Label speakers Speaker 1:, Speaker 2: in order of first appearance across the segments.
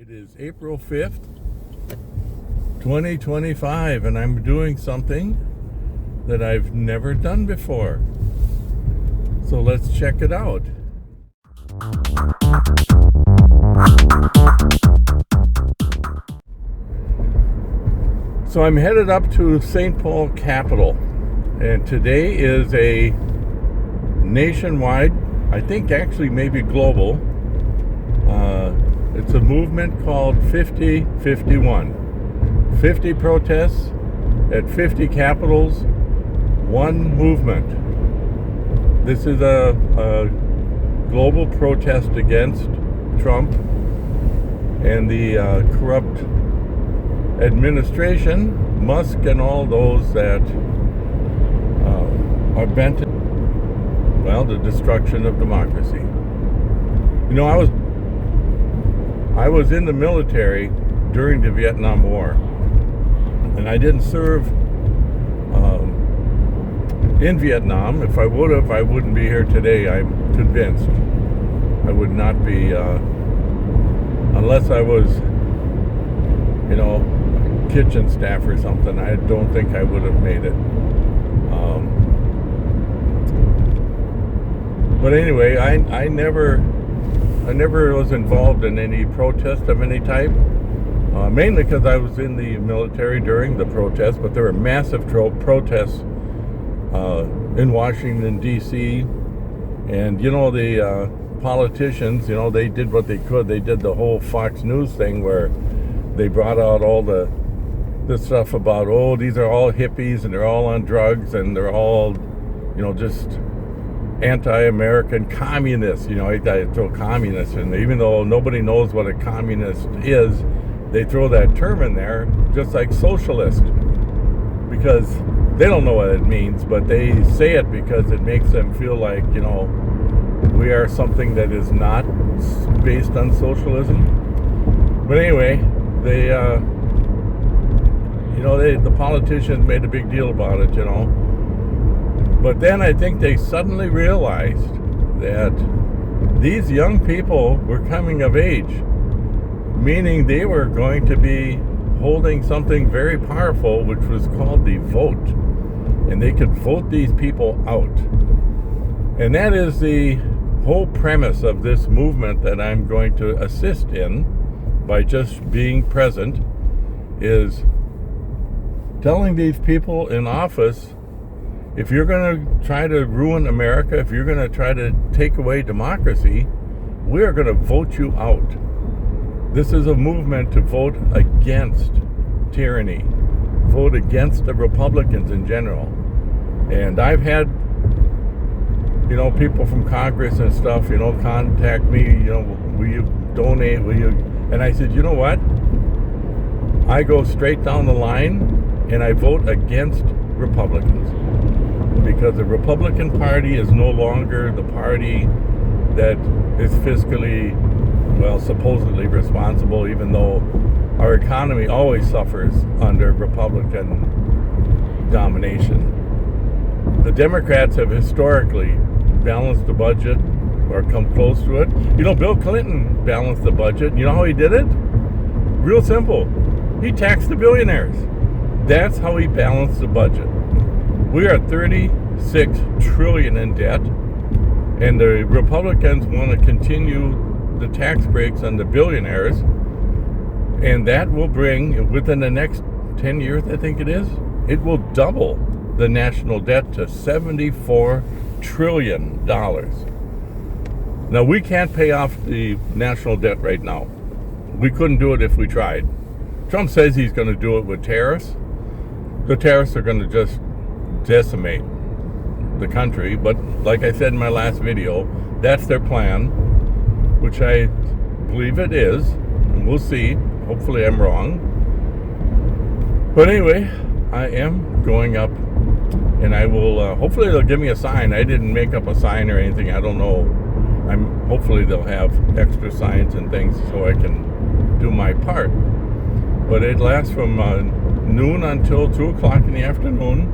Speaker 1: It is April 5th, 2025, and I'm doing something that I've never done before. So let's check it out. So I'm headed up to St. Paul Capitol, and today is a nationwide, I think actually maybe global, it's a movement called 50-51. 50 protests at 50 capitals, one movement. This is a global protest against Trump and the corrupt administration, Musk and all those that are bent on, the destruction of democracy. You know, I was in the military during the Vietnam War, and I didn't serve in Vietnam. If I would have, I wouldn't be here today. I'm convinced I would not be, unless I was, kitchen staff or something. I don't think I would have made it. But anyway, I never was involved in any protest of any type, mainly because I was in the military during the protest, but there were massive protests in Washington D.C. and the politicians, they did what they could. They did the whole Fox News thing where they brought out all the stuff about, these are all hippies and they're all on drugs and they're all just anti-American communists. I throw communists in there, even though nobody knows what a communist is. They throw that term in there, just like socialist, because they don't know what it means, but they say it because it makes them feel like we are something that is not based on socialism. But anyway, the politicians made a big deal about it, But then I think they suddenly realized that these young people were coming of age, meaning they were going to be holding something very powerful, which was called the vote. And they could vote these people out. And that is the whole premise of this movement that I'm going to assist in by just being present, is telling these people in office, if you're going to try to ruin America, if you're going to try to take away democracy, we are going to vote you out. This is a movement to vote against tyranny, vote against the Republicans in general. And I've had, people from Congress and stuff, contact me, will you donate, and I said, you know what? I go straight down the line and I vote against Republicans, because the Republican Party is no longer the party that is fiscally, supposedly responsible, even though our economy always suffers under Republican domination. The Democrats have historically balanced the budget or come close to it. Bill Clinton balanced the budget. You know how he did it? Real simple. He taxed the billionaires. That's how he balanced the budget. We are $36 trillion in debt, and the Republicans want to continue the tax breaks on the billionaires, and that will bring, within the next 10 years, I think it will double the national debt to $74 trillion. Now, we can't pay off the national debt right now. We couldn't do it if we tried. Trump says he's going to do it with tariffs. The tariffs are going to just decimate the country, but like I said in my last video, that's their plan, which I believe it is, and we'll see. Hopefully I'm wrong. But anyway, I am going up, and I will, hopefully they'll give me a sign. I didn't make up a sign or anything, I don't know. Hopefully they'll have extra signs and things so I can do my part. But it lasts from noon until 2 o'clock in the afternoon.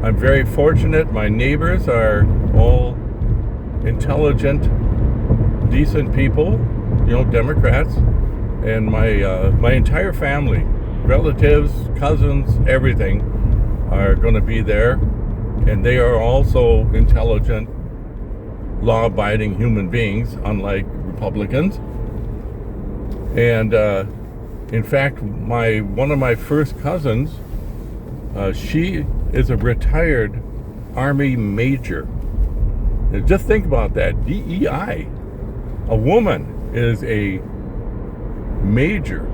Speaker 1: I'm very fortunate. My neighbors are all intelligent, decent people. Democrats, and my entire family, relatives, cousins, everything, are going to be there, and they are also intelligent, law-abiding human beings, unlike Republicans. And in fact, one of my first cousins, she is a retired Army major. Now, just think about that. DEI. A woman is a major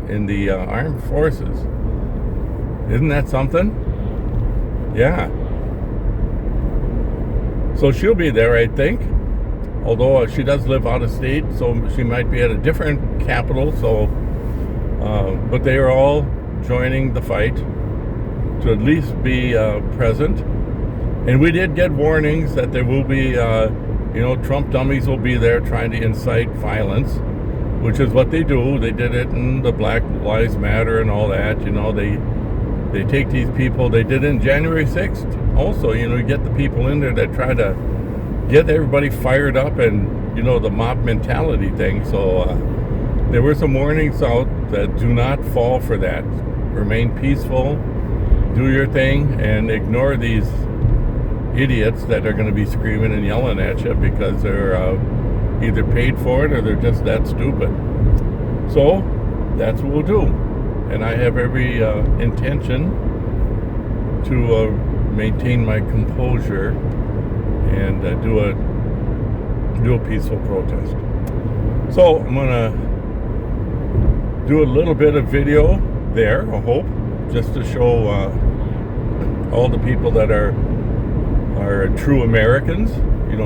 Speaker 1: in the armed forces. Isn't that something? Yeah. So she'll be there, I think. Although she does live out of state, so she might be at a different capital. So, but they are all joining the fight to at least be present. And we did get warnings that there will be, Trump dummies will be there trying to incite violence, which is what they do. They did it in the Black Lives Matter and all that. They take these people. They did it in January 6th. Also, you get the people in there that try to get everybody fired up and, the mob mentality thing. So there were some warnings out that do not fall for that. Remain peaceful, do your thing, and ignore these idiots that are going to be screaming and yelling at you because they're either paid for it or they're just that stupid. So that's what we'll do. And I have every intention to maintain my composure and do a peaceful protest. So I'm going to do a little bit of video there, I hope, just to show all the people that are true Americans,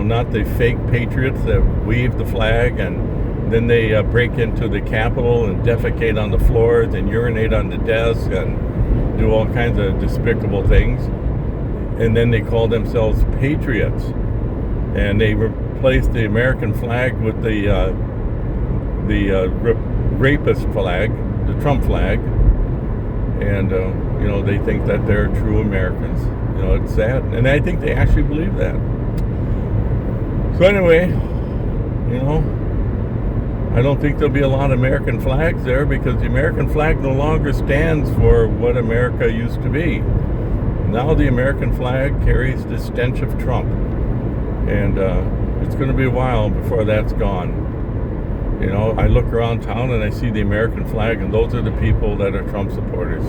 Speaker 1: not the fake patriots that wave the flag and then they break into the Capitol and defecate on the floors and urinate on the desks and do all kinds of despicable things. And then they call themselves patriots. And they replace the American flag with the rapist flag, the Trump flag. And, they think that they're true Americans. It's sad. And I think they actually believe that. So anyway, I don't think there'll be a lot of American flags there because the American flag no longer stands for what America used to be. Now the American flag carries the stench of Trump. And it's going to be a while before that's gone. I look around town and I see the American flag, and those are the people that are Trump supporters.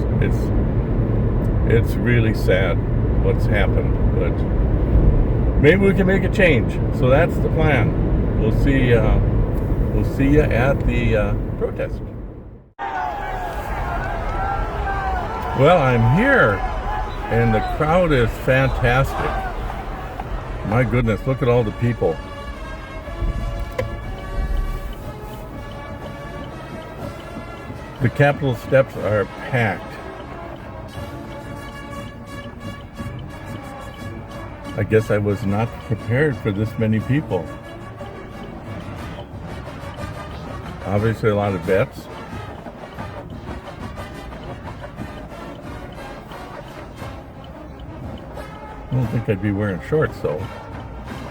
Speaker 1: It's really sad what's happened, but maybe we can make a change. So that's the plan. We'll see you at the protest. Well, I'm here, and the crowd is fantastic. My goodness, look at all the people. The Capitol steps are packed. I guess I was not prepared for this many people. Obviously a lot of vets. I don't think I'd be wearing shorts though.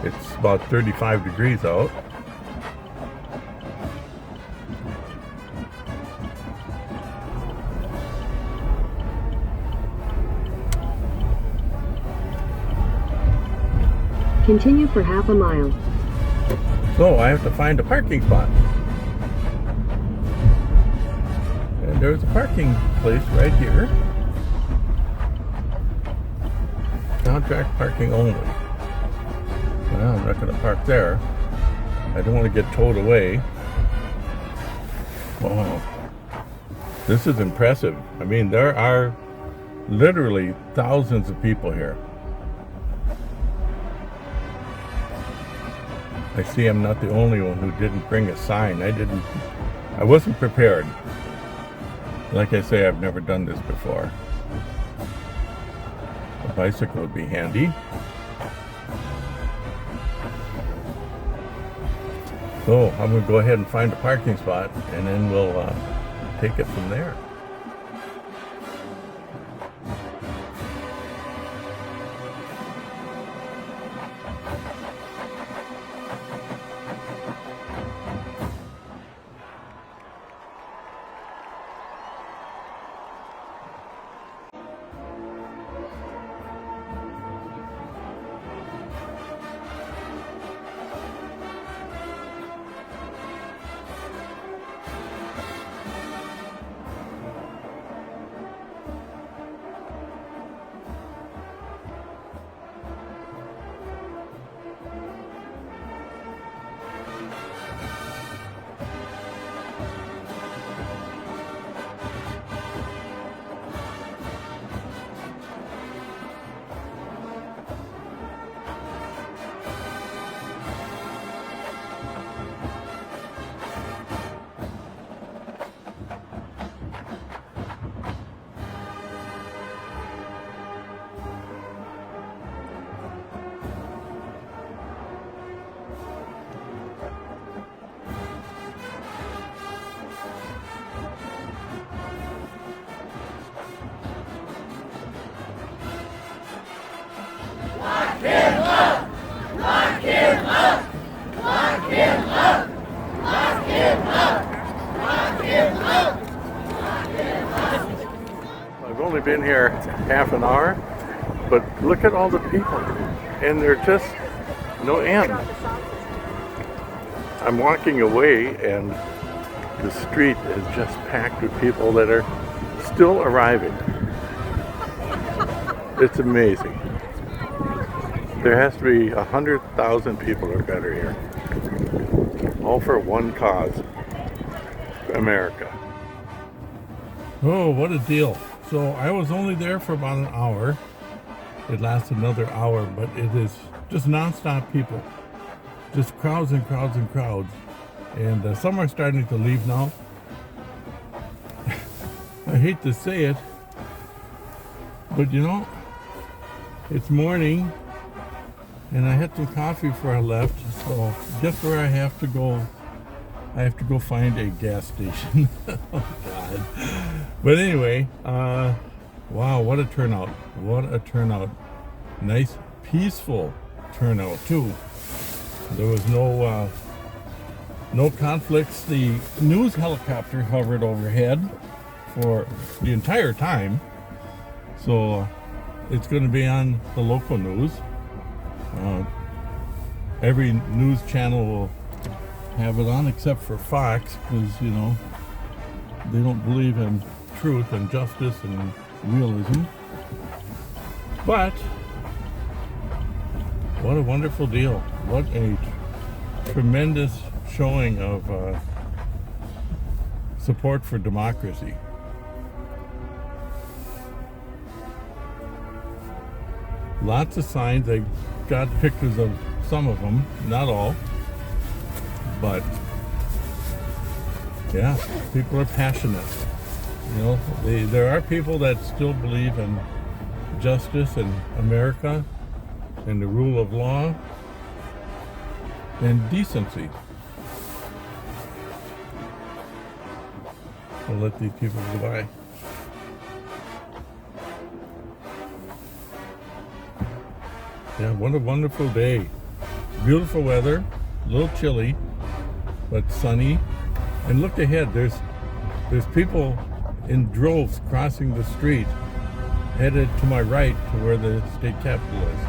Speaker 1: It's about 35 degrees out.
Speaker 2: Continue for half a mile.
Speaker 1: So I have to find a parking spot. And there's a parking place right here. Contract parking only. Well, I'm not going to park there. I don't want to get towed away. Wow. This is impressive. I mean, there are literally thousands of people here. I see I'm not the only one who didn't bring a sign. I wasn't prepared. Like I say, I've never done this before. A bicycle would be handy. So I'm going to go ahead and find a parking spot, and then we'll take it from there. I've only been here half an hour, but look at all the people, and they're just no end. I'm walking away, and the street is just packed with people that are still arriving. It's amazing. There has to be 100,000 people or better here, all for one cause: America. Oh, what a deal. So I was only there for about an hour. It lasted another hour, but it is just non-stop people. Just crowds and crowds and crowds. And some are starting to leave now. I hate to say it, but you know, it's morning and I had some coffee before I left. So guess where I have to go? I have to go find a gas station. Oh God. But anyway, wow, what a turnout. What a turnout. Nice, peaceful turnout too. There was no conflicts. The news helicopter hovered overhead for the entire time. So it's going to be on the local news. Every news channel will have it on except for Fox, because, you know, they don't believe in truth and justice and realism. But what a wonderful deal. What a tremendous showing of support for democracy. Lots of signs. I got pictures of some of them, not all. But yeah, people are passionate. You know, there are people that still believe in justice and America and the rule of law and decency. I'll let these people go by. Yeah, what a wonderful day. Beautiful weather, a little chilly, but sunny. And look ahead, there's people in droves crossing the street, headed to my right to where the state capitol is.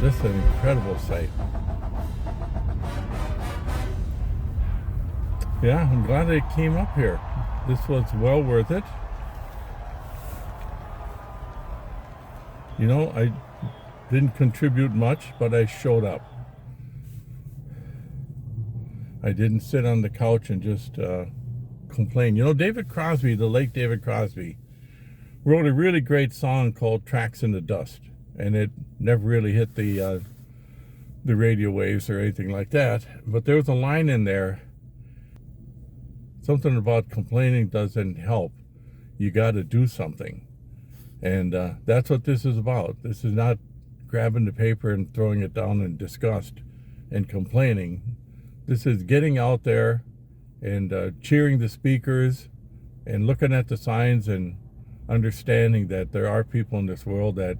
Speaker 1: Just an incredible sight. Yeah, I'm glad I came up here. This was well worth it. You know, I didn't contribute much, but I showed up. I didn't sit on the couch and just complain. You know, David Crosby, the late David Crosby, wrote a really great song called Tracks in the Dust. And it never really hit the radio waves or anything like that. But there was a line in there, something about complaining doesn't help. You got to do something. And that's what this is about. This is not grabbing the paper and throwing it down in disgust and complaining. This is getting out there and cheering the speakers and looking at the signs and understanding that there are people in this world that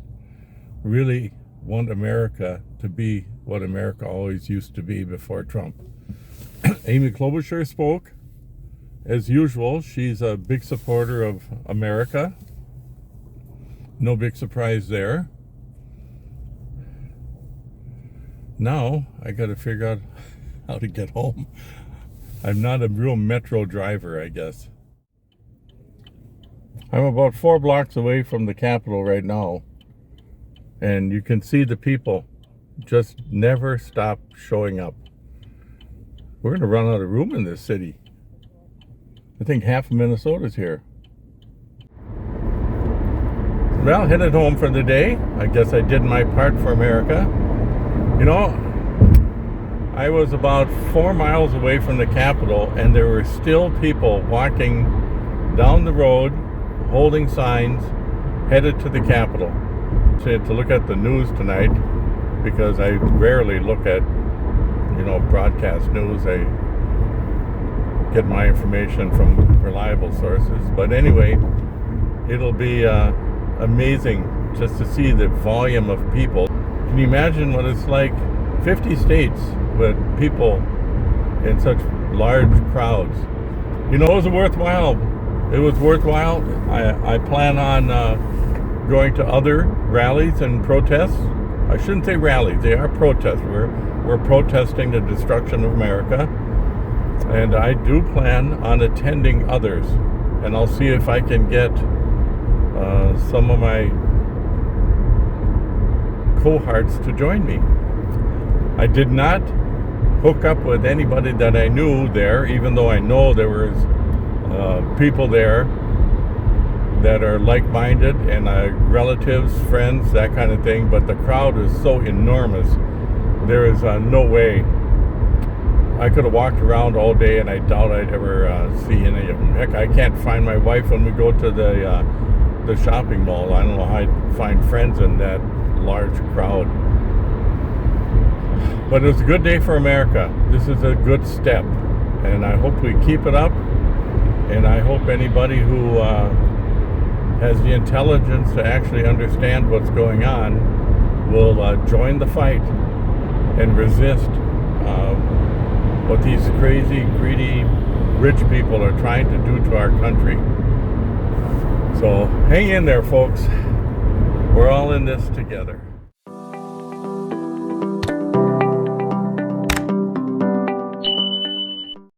Speaker 1: really want America to be what America always used to be before Trump. Amy Klobuchar spoke. As usual, she's a big supporter of America. No big surprise there. Now, I got to figure out how to get home. I'm not a real metro driver, I guess. I'm about 4 blocks away from the Capitol right now. And you can see the people just never stop showing up. We're going to run out of room in this city. I think half of Minnesota's here. Well, headed home for the day. I guess I did my part for America. You know, I was about 4 miles away from the Capitol, and there were still people walking down the road, holding signs, headed to the Capitol. So I had to look at the news tonight, because I rarely look at, broadcast news. I get my information from reliable sources. But anyway, it'll be amazing just to see the volume of people. can you imagine what it's like? 50 states with people in such large crowds. You know, it was worthwhile. It was worthwhile. I plan on going to other rallies and protests. I shouldn't say rallies. They are protests. We're protesting the destruction of America. And I do plan on attending others. And I'll see if I can get some of my cohorts to join me. I did not hook up with anybody that I knew there, even though I know there was people there that are like-minded and relatives, friends, that kind of thing. But the crowd is so enormous. There is no way. I could have walked around all day, and I doubt I'd ever see any of them. Heck, I can't find my wife when we go to the shopping mall. I don't know how I'd find friends in that large crowd. But it was a good day for America. This is a good step, and I hope we keep it up. And I hope anybody who has the intelligence to actually understand what's going on will join the fight and resist what these crazy, greedy, rich people are trying to do to our country. So hang in there, folks. We're all in this together.